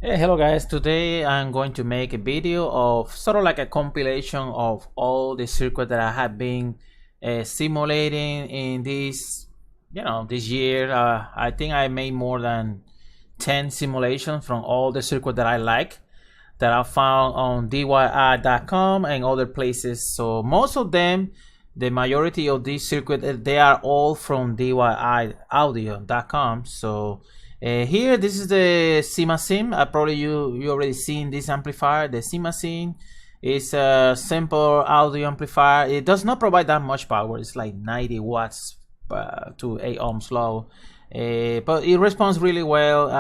Hey, hello guys. Today I'm going to make a video of sort of like a compilation of all the circuit that I have been simulating in this year. I think I made more than 10 simulations from all the circuit that I like that I found on diyaudio.com and other places. So most of them, the majority of these circuits, they are all from diyaudio.com. So here, this is the CIMA-SIM. Probably you already seen this amplifier. The CIMA-SIM is a simple audio amplifier. It does not provide that much power. It's like 90 watts to 8 ohms low, but it responds really well.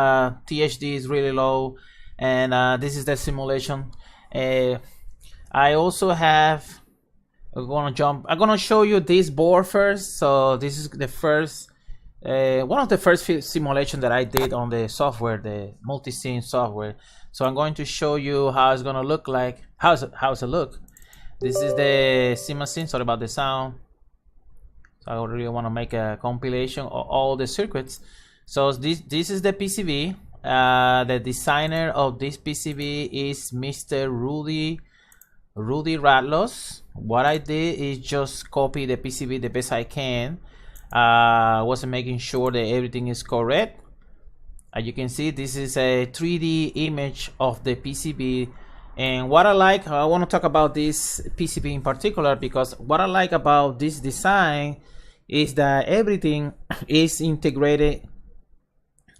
THD is really low, and this is the simulation. I also have. I'm gonna show you this board first. So this is the first. One of the first simulations that I did on the software, the multi-scene software. So I'm going to show you how it's gonna look like. How's it look? This is the CIMA-SIM. Sorry about the sound. So I really want to make a compilation of all the circuits. So this is the PCB. The designer of this PCB is Mr. Rudy Ratlos. What I did is just copy the PCB the best I can. Wasn't making sure that everything is correct. As you can see, this is a 3D image of the PCB, and what I want to talk about this PCB in particular, because what I like about this design is that everything is integrated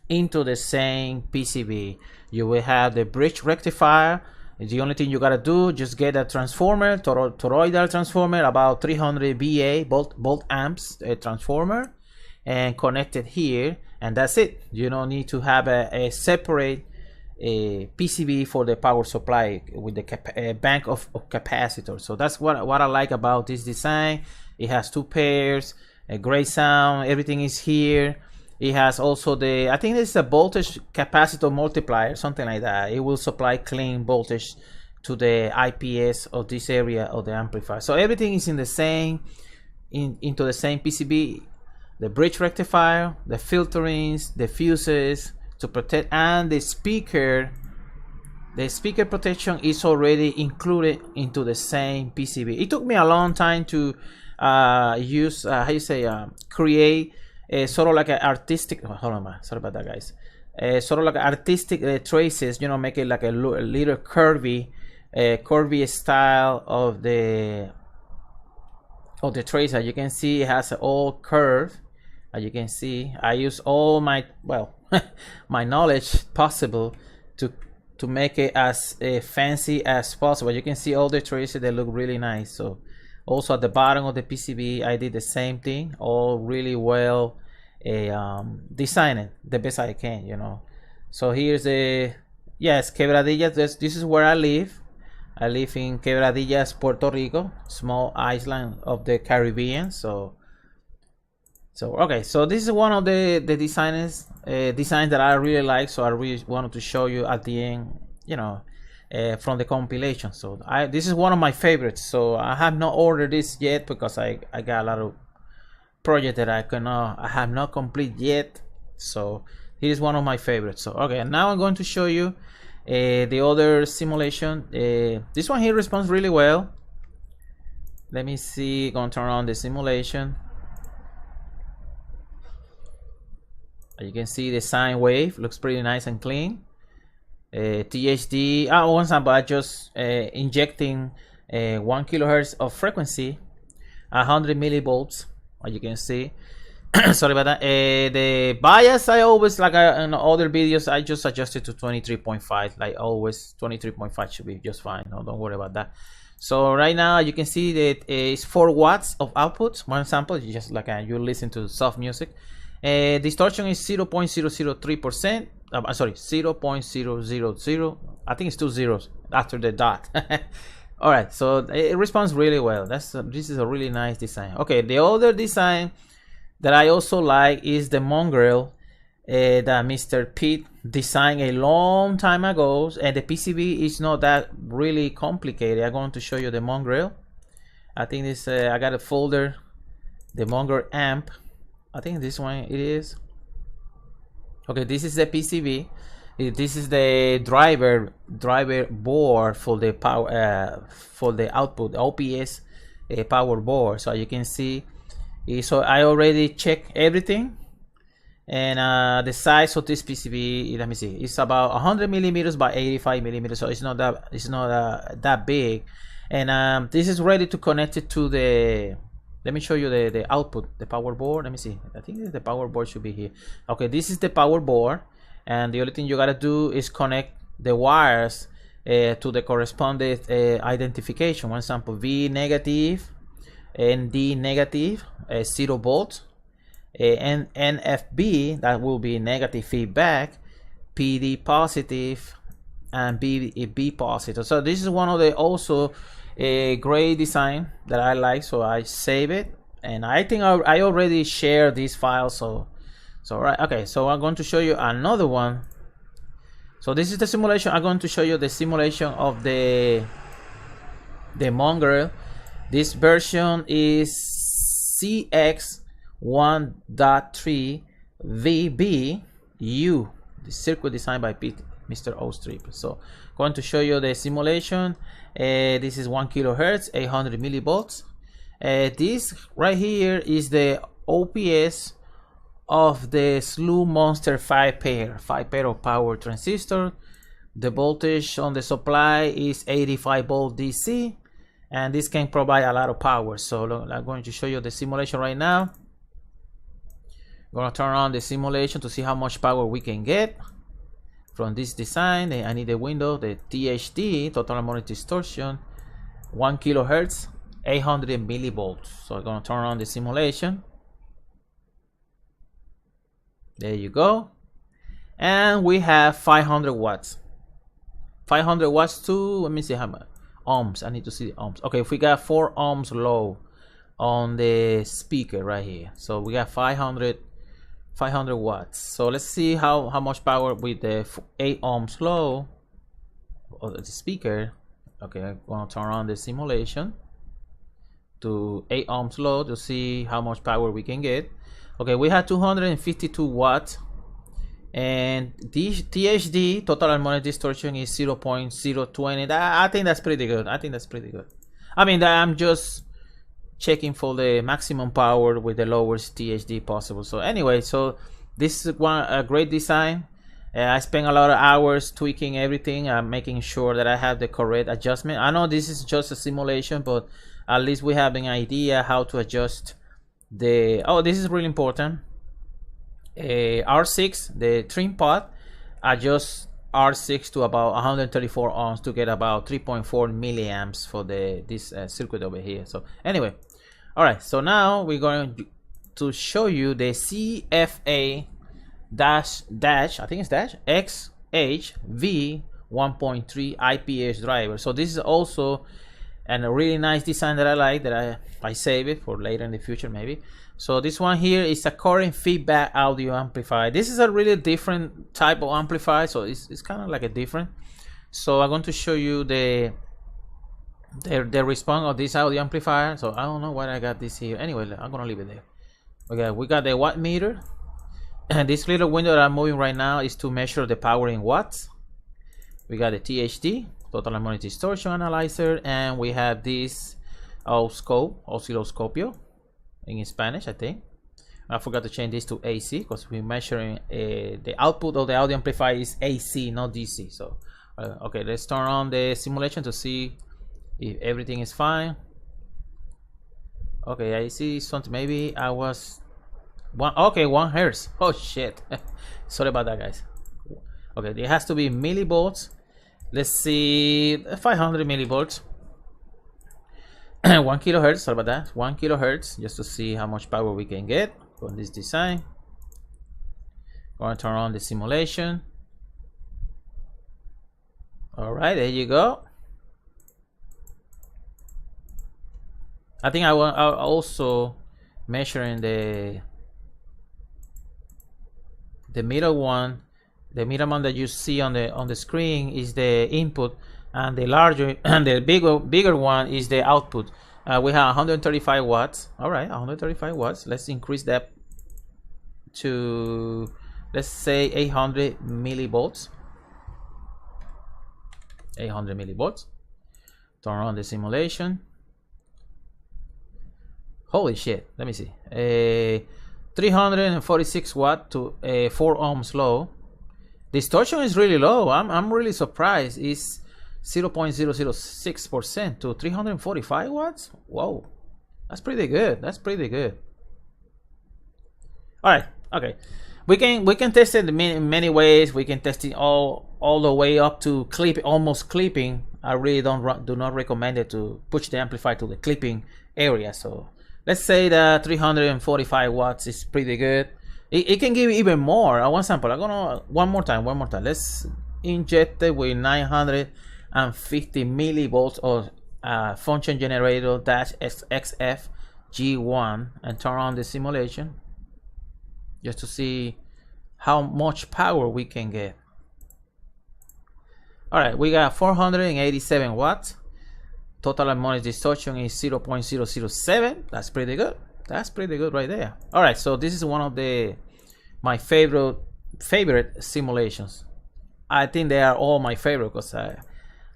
into the same PCB. You will have the bridge rectifier. The only thing you gotta do, just get a transformer, toroidal transformer, about 300 VA volt amps transformer, and connect it here, and that's it. You don't need to have a separate PCB for the power supply with the bank of capacitors. So that's what I like about this design. It has two pairs, a great sound, everything is here. It has also I think it's a voltage capacitor multiplier, something like that. It will supply clean voltage to the IPS of this area of the amplifier. So everything is in the same, into the same PCB. The bridge rectifier, the filterings, the fuses to protect, and the speaker. The speaker protection is already included into the same PCB. It took me a long time to use, create sort of like an artistic, hold on, sorry about that, guys. Sort of like artistic traces, make it like a little curvy style of the trace. As you can see, it has all curve. As you can see, I use all my my knowledge possible to make it as fancy as possible. You can see all the traces, they look really nice. So also at the bottom of the PCB, I did the same thing, all really well designing the best I can, So here's Quebradillas. This is where I live. I live in Quebradillas, Puerto Rico, small island of the Caribbean. So okay, so this is one of the designs that I really like. So I really wanted to show you at the end, from the compilation. So this is one of my favorites. So I have not ordered this yet because I got a lot of project that I have not complete yet. So it is one of my favorites. So okay, now I'm going to show you the other simulation. This one here responds really well. Let me see. Gonna turn on the simulation. You can see the sine wave looks pretty nice and clean. THD. One example, I just injecting 1 kilohertz of frequency, 100 millivolts. As you can see. Sorry about that. The bias, I always, like in other videos, I just adjusted to 23.5. Like always, 23.5 should be just fine. No, don't worry about that. So right now you can see that it's 4 watts of output. One example, you just like you listen to soft music. Distortion is 0.003%. Sorry, 0.000. I think it's 2 zeros after the dot. All right, so it responds really well. This is a really nice design. Okay, the other design that I also like is the mongrel that Mr. Pete designed a long time ago, and the PCB is not that really complicated. I'm going to show you the mongrel. I think this I got a folder, the mongrel amp. I think this one it is. Okay, this is the PCB. This is the driver board for the power for the output OPS power board. So you can see, so I already checked everything, and the size of this PCB, let me see, it's about 100 millimeters by 85 millimeters, so it's not that big. And this is ready to connect it to the, let me show you the output, the power board. Let me see, I think the power board should be here. Okay, this is the power board, and the only thing you gotta do is connect the wires to the corresponding identification. One example, V negative and D negative, 0 volts, and NFB, that will be negative feedback, PD positive, and B positive. So this is one of the also a great design that I like, so I save it, and I think I already shared this file. So right, okay, so I'm going to show you another one. So this is the simulation. I'm going to show you the simulation of the Mongrel. This version is CX 1.3 VBU, the circuit designed by Mr. Ostrip. So going to show you the simulation. This is 1 kilohertz, 800 millivolts. This right here is the OPS of the Slew Monster 5 pair of power transistor. The voltage on the supply is 85 volt DC, and this can provide a lot of power. So I'm going to show you the simulation right now. I'm going to turn on the simulation to see how much power we can get from this design. I need the window, the THD, total harmonic distortion, 1 kilohertz, 800 millivolts. So I'm going to turn on the simulation. There you go. And we have 500 watts. 500 watts to, let me see how much ohms. I need to see the ohms. Okay, if we got 4 ohms low on the speaker right here. So we got 500 watts. So let's see how much power with the 8 ohms low of the speaker. Okay, I'm going to turn on the simulation to 8 ohms low to see how much power we can get. Okay, we have 252 watts, and this THD, total harmonic distortion, is 0.020. I think that's pretty good. I mean, I'm just checking for the maximum power with the lowest THD possible. So anyway, so this is a great design. I spent a lot of hours tweaking everything, making sure that I have the correct adjustment. I know this is just a simulation, but at least we have an idea how to adjust the, this is really important. R6, the trim pot, adjust R6 to about 134 ohms to get about 3.4 milliamps for this circuit over here. So anyway, all right, so now we're going to show you the CFA dash I think it's dash XHV 1.3 IPS driver. So this is also a really nice design that I like, that I save it for later in the future maybe. So this one here is a current feedback audio amplifier. This is a really different type of amplifier, so it's kind of like a different. So I'm going to show you the response of this audio amplifier. So I don't know why I got this here. Anyway, I'm gonna leave it there. Okay, we got the watt meter, and this little window that I'm moving right now is to measure the power in watts. We got the THD, total harmonic distortion analyzer, and we have this oscilloscopio in Spanish, I think. I forgot to change this to AC because we're measuring the output of the audio amplifier is AC, not DC. So okay, let's turn on the simulation to see if everything is fine. Okay, I see something. Maybe I was 1 hertz. Oh shit. Sorry about that, guys. Okay, it has to be millivolts. Let's see, 500 millivolts. 1 kilohertz. Sorry about that. 1 kilohertz, just to see how much power we can get from this design. Going to turn on the simulation. All right, there you go. I think I also measuring the middle one. The middle one that you see on the screen is the input, and the larger and the bigger one is the output. We have 135 watts. All right, 135 watts. Let's increase that to, let's say, 800 millivolts. 800 millivolts. Turn on the simulation. Holy shit, let me see. 346 watt to 4 ohms low. Distortion is really low. I'm really surprised. It's 0.006% to 345 watts. Whoa, that's pretty good. That's pretty good. All right, okay. We can test it in many ways. We can test it all the way up to almost clipping. I really do not recommend it to push the amplifier to the clipping area. So let's say that 345 watts is pretty good. It can give even more. One sample. I'm gonna one more time. Let's inject it with 950 millivolts of function generator dash XF G1 and turn on the simulation just to see how much power we can get. All right, we got 487 watts. Total harmonic distortion is 0.007. That's pretty good. That's pretty good right there. All right, so this is one of my favorite simulations. I think they are all my favorite because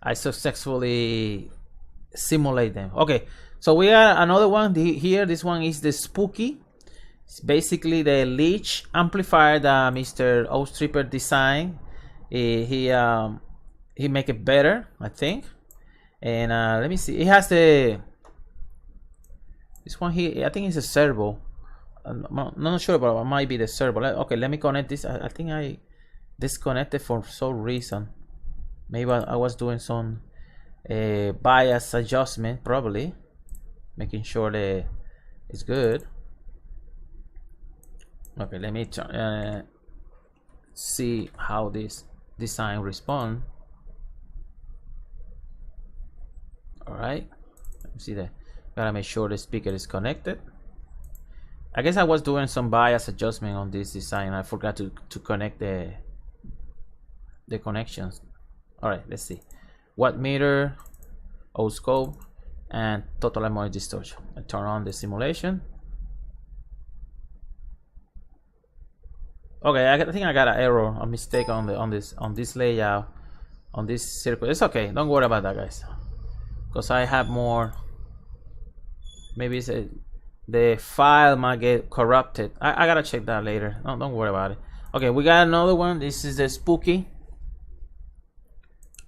I successfully simulate them. Okay, so we got another one here. This one is the Spooky. It's basically the Leech amplifier that Mr. Ostripper designed. He make it better, I think. And let me see. It has this one here. I think it's a servo. I'm not sure, but it might be the servo. Okay, let me connect this. I think I disconnected for some reason. Maybe I was doing some bias adjustment, probably making sure that it's good. Okay, let me see how this design responds. All right, let me see that. Gotta make sure the speaker is connected. I guess I was doing some bias adjustment on this design. I forgot to connect the connections. All right, let's see. Watt meter, oscope, and total harmonic distortion. I turn on the simulation. Okay, I think I got an error, a mistake on this layout, on this circuit. It's okay. Don't worry about that, guys. Because I have more. Maybe it's the file might get corrupted. I gotta check that later. No, don't worry about it. Okay, we got another one. This is the Spooky.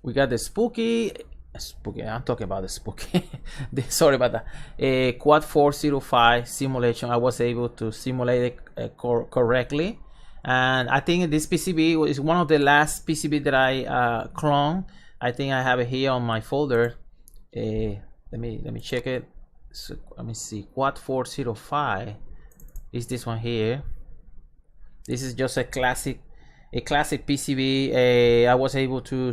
We got the Spooky. I'm talking about the Spooky. Sorry about that. A Quad 405 simulation. I was able to simulate it correctly. And I think this PCB is one of the last PCB that I cloned. I think I have it here on my folder. Let me check it. So, let me see. Quad 405 is this one here. This is just a classic PCB. I was able to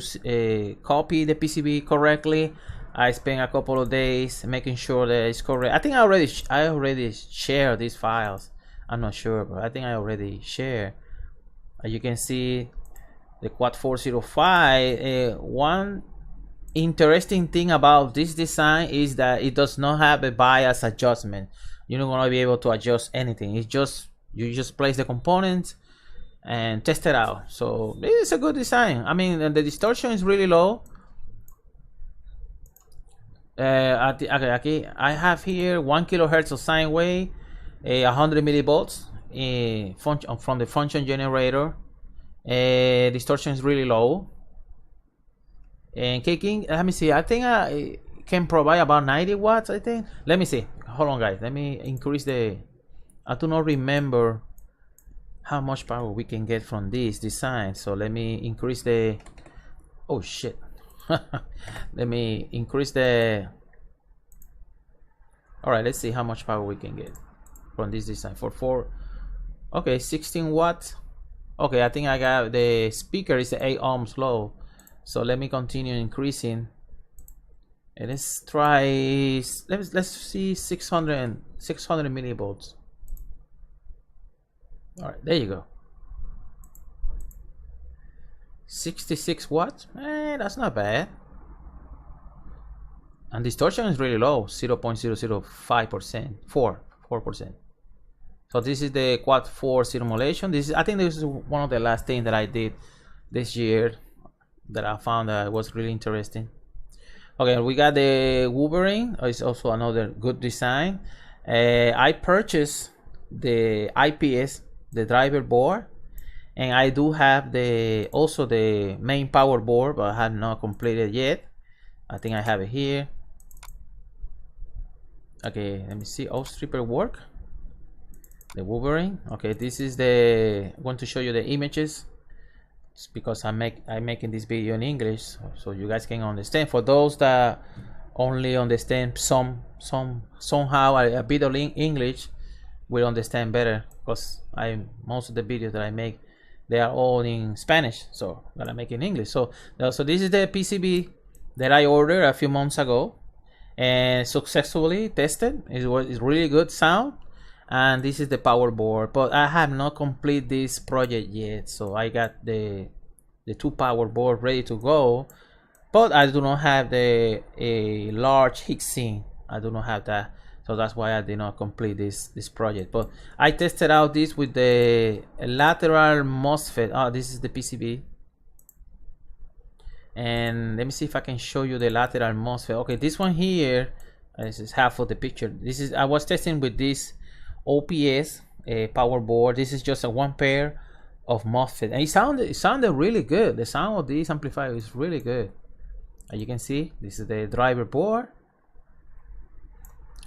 copy the PCB correctly. I spent a couple of days making sure that it's correct. I think I already shared these files. I'm not sure, but I think I already shared. As you can see, the Quad 405. One interesting thing about this design is that it does not have a bias adjustment. You're not gonna be able to adjust anything. It's just you just place the components and test it out. So it's a good design. I mean, the distortion is really low. Okay, I have here 1 kilohertz of sine wave, 100 millivolts from the function generator. Distortion is really low. And kicking, let me see. I think I can provide about 90 watts. I think. Let me see. Hold on, guys. Let me increase the. I do not remember how much power we can get from this design. So let me increase the. Oh shit. Let me increase the. All right. Let's see how much power we can get from this design for 4. Okay, 16 watts. Okay, I think I got the speaker is 8 ohms low. So let me continue increasing. And let's try. Let's see 600 millivolts. All right, there you go. 66 watts. That's not bad. And distortion is really low, 0.005%, 4%. So this is the Quad 4 simulation. I think this is one of the last things that I did this year. that I found that was really interesting. Okay, we got the Wolverine. It's also another good design. I purchased the IPS, the driver board, and I do have also the main power board, but I have not completed yet. I think I have it here. Okay, let me see. Oh, stripper work. The Wolverine. Okay, this is I want to show you the images. It's because I'm making this video in English, so you guys can understand. For those that only understand somehow a bit of English, will understand better, because most of the videos that I make, they are all in Spanish, so that I make in English. So this is the PCB that I ordered a few months ago and successfully tested. It's really good sound. And this is the power board, but I have not completed this project yet. So I got the two power board ready to go, but I do not have a large heatsink. I do not have that, so that's why I did not complete this project. But I tested out this with the lateral MOSFET. Oh, this is the PCB, and let me see if I can show you the lateral MOSFET. Okay, this one here, this is half of the picture. I was testing with this OPS power board. This is just a one pair of MOSFET, and it sounded really good. The sound of this amplifier is really good. As you can see, this is the driver board.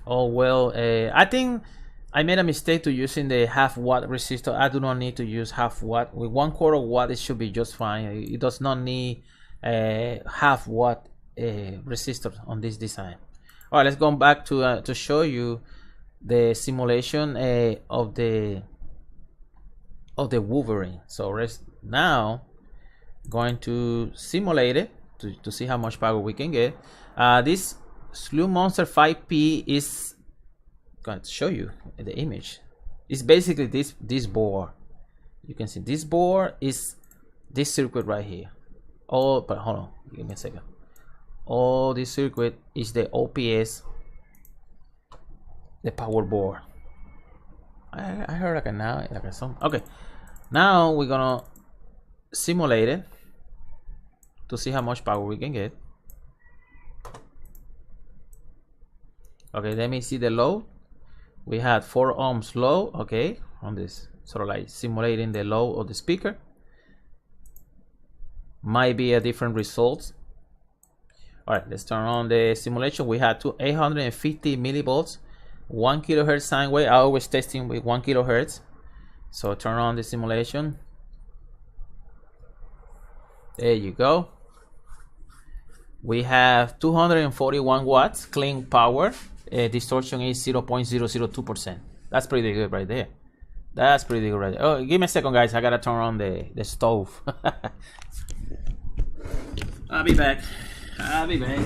Oh well, I think I made a mistake to using the half-watt resistor. I do not need to use half-watt. With 1/4 watt, it should be just fine. It does not need half-watt resistor on this design. All right, let's go back to show you the simulation of the Wolverine. So now going to simulate it to see how much power we can get. This Slew Monster 5P is going to show you the image. It's basically this board. You can see this board is this circuit right here. Oh, but hold on, give me a second. All this circuit is the OPS, the power board. I heard like a song. Okay, now we're gonna simulate it to see how much power we can get. Okay, let me see the load. We had 4 ohms low. Okay, on this sort of like simulating the load of the speaker. Might be a different result. All right, let's turn on the simulation. We had 850 millivolts, 1 kilohertz sine wave. I always testing with 1 kilohertz. So turn on the simulation. There you go. We have 241 watts clean power. Distortion is 0.002%. That's pretty good right there. That's pretty good right there. Oh, give me a second, guys. I gotta turn on the stove. I'll be back. I'll be back.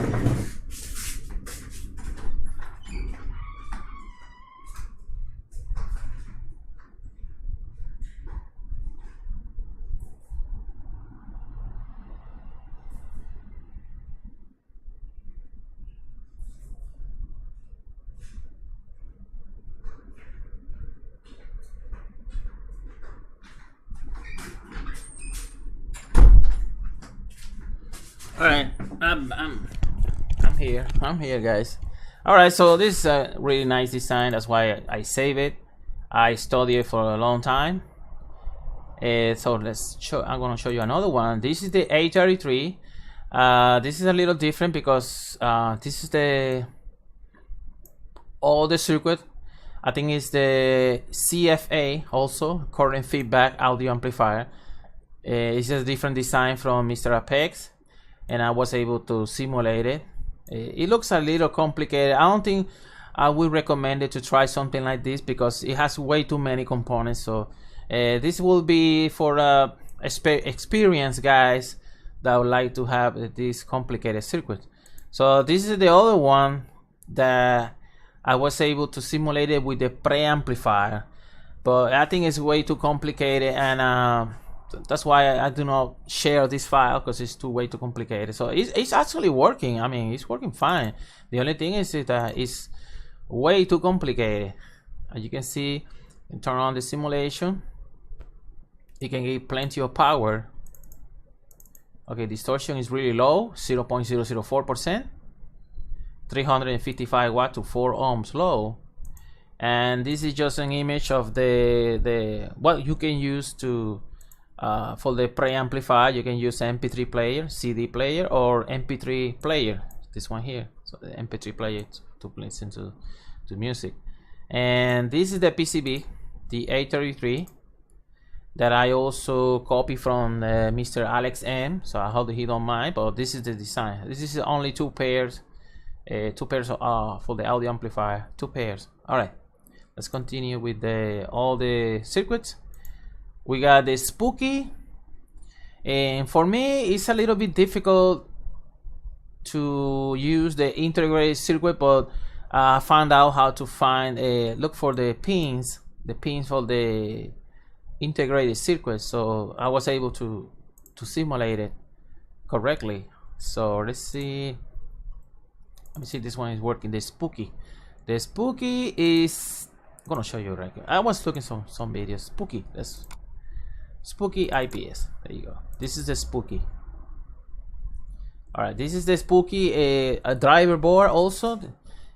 All right, I'm here. I'm here, guys. All right, so this is a really nice design. That's why I save it. I studied it for a long time. So I'm gonna show you another one. This is the A33. This is a little different because this is all the circuit. I think it's the CFA, also current feedback audio amplifier. It's a different design from Mr. Apex, and I was able to simulate it. It looks a little complicated. I don't think I would recommend it to try something like this because it has way too many components. So this will be for experienced guys that would like to have this complicated circuit. So this is the other one that I was able to simulate it with the preamplifier, but I think it's way too complicated, and that's why I do not share this file, because it's way too complicated. So it's actually working. I mean, it's working fine. The only thing is that it's way too complicated. As you can see, and turn on the simulation, you can get plenty of power. Okay, distortion is really low, 0.004%. 355 watt to 4 ohms low. And this is just an image of the what you can use to for the preamplifier. You can use MP3 player, CD player, or MP3 player. This one here, so the MP3 player to listen to music. And this is the PCB, the A33, that I also copy from Mr. Alex M. So I hope he don't mind. But this is the design. This is only two pairs for the audio amplifier. Two pairs. All right. Let's continue with all the circuits. We got the spooky, and for me it's a little bit difficult to use the integrated circuit, but I found out how to find look for the pins for the integrated circuit, so I was able to simulate it correctly. So let's see. Let me see, this one is working. The spooky is, I'm gonna show you right here. I was looking some videos. Spooky. That's spooky IPS. There you go. This is the spooky. All right, this is the spooky a driver board. Also,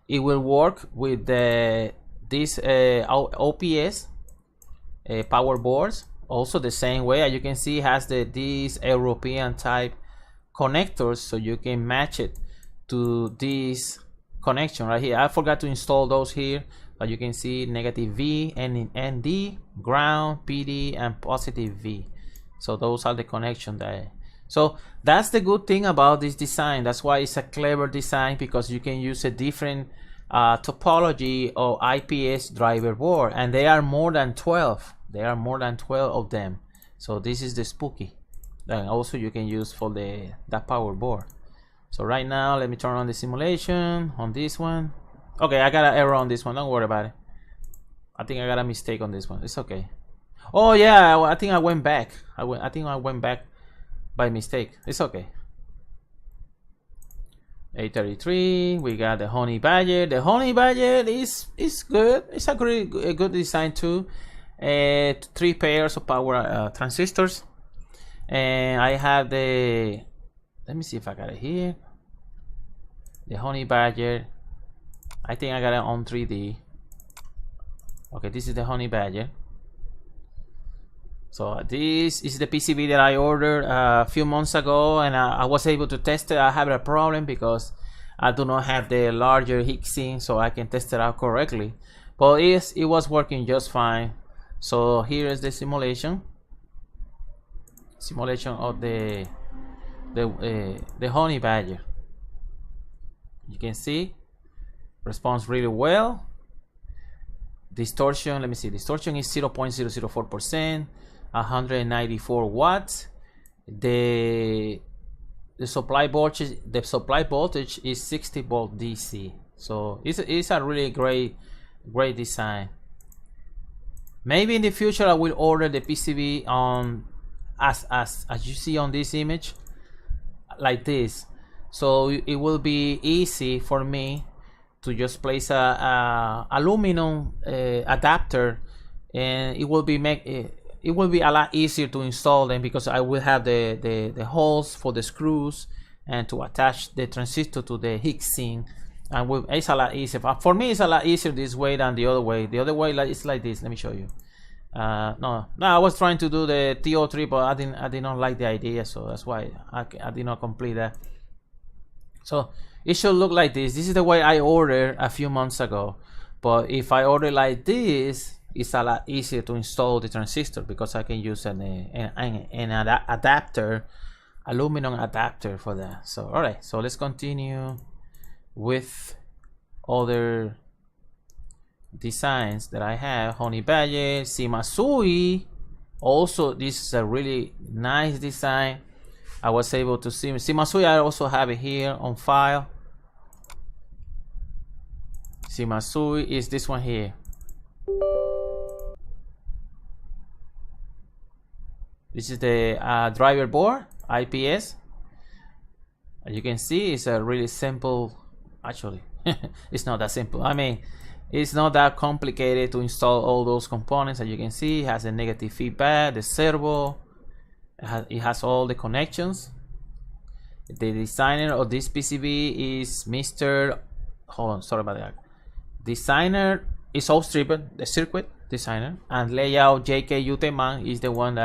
it will work with this OPS power boards. Also, the same way. As you can see, it has these European type connectors, so you can match it to this connection right here. I forgot to install those here, but you can see negative V, ND, ground, PD, and positive V. So those are the connection there. So that's the good thing about this design. That's why it's a clever design, because you can use a different topology of IPS driver board, and there are more than 12. There are more than 12 of them. So this is the spooky that also you can use for that power board. So right now, let me turn on the simulation on this one. Okay, I got an error on this one. Don't worry about it. I think I got a mistake on this one. It's okay. Oh yeah, I think I went back. I think I went back by mistake. It's okay. A33. We got the Honey Badger. The Honey Badger is good. It's a good design too. 3 pairs of power transistors, and I have the. Let me see if I got it here. The Honey Badger. I think I got it on 3D. Okay, this is the Honey Badger. So this is the PCB that I ordered a few months ago, and I was able to test it. I have a problem because I do not have the larger heatsink, so I can test it out correctly. But it was working just fine. So here is the simulation of the Honey Badger. You can see responds really well. Distortion, let me see, distortion is 0.004%, 194 watts. The supply voltage is 60 volt DC. So it's a really great design. Maybe in the future I will order the PCB on as you see on this image, like this. So it will be easy for me to just place a aluminum adapter, and it will be a lot easier to install them, because I will have the holes for the screws and to attach the transistor to the heatsink, and it's a lot easier. For me, it's a lot easier this way than the other way. The other way it's like this. Let me show you. No, I was trying to do the TO3, but I did not like the idea, so that's why I did not complete that. So it should look like this. This is the way I ordered a few months ago. But if I order like this, it's a lot easier to install the transistor, because I can use an adapter, aluminum adapter for that. So all right, so let's continue with other designs that I have. Honey Badger, Shimasui. Also, this is a really nice design. I was able to see Shimasui. I also have it here on file. Shimasui is this one here. This is the driver board, IPS. As you can see, it's a really simple. Actually, it's not that simple. I mean, it's not that complicated to install all those components. As you can see, it has a negative feedback, the servo. It has all the connections. The designer of this PCB is Mr. Hold on, sorry about that. Designer is Outstripper, the circuit designer, and layout JK Uteman is the one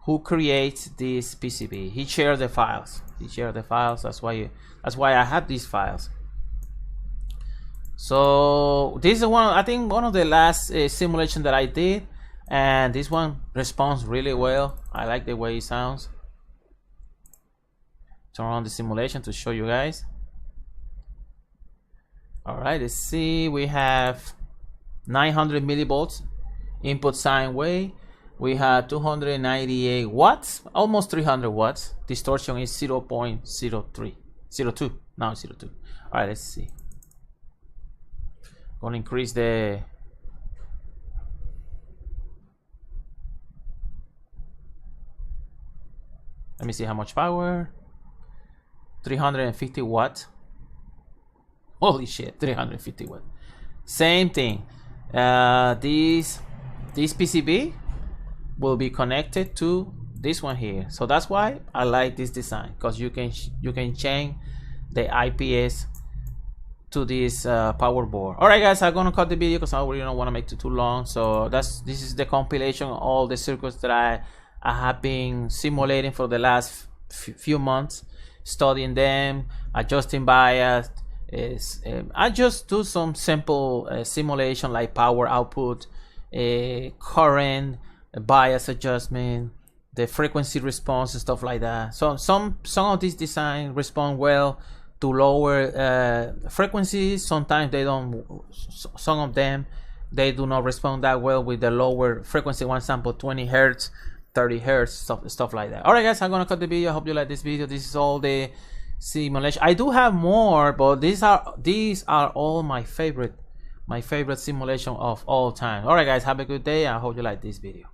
who creates this PCB. He shared the files. That's why I have these files. So this is one of the last simulation that I did, and this one responds really well. I like the way it sounds. Turn on the simulation to show you guys. All right, let's see. We have 900 millivolts input sine wave. We have 298 watts, almost 300 watts. Distortion is 0.02. Now 0.2. All right, let's see. Gonna increase the let me see how much power. 350 watts. Holy shit, 350 watts. Same thing. This PCB will be connected to this one here. So that's why I like this design, because you can chain the IPS to this power board. All right, guys, I'm gonna cut the video because I really don't want to make it too long. So this is the compilation of all the circuits that I have been simulating for the last few months, studying them, adjusting bias. I just do some simple simulation like power output, current, bias adjustment, the frequency response and stuff like that. So some of these designs respond well to lower frequencies. Sometimes they don't. Some of them they do not respond that well with the lower frequency. One sample 20 hertz, 30 hertz, stuff like that. All right, guys, I'm gonna cut the video. I hope you like this video. This is all the simulation. I do have more, but these are all my favorite simulation of all time. All right, guys, have a good day. I hope you like this video.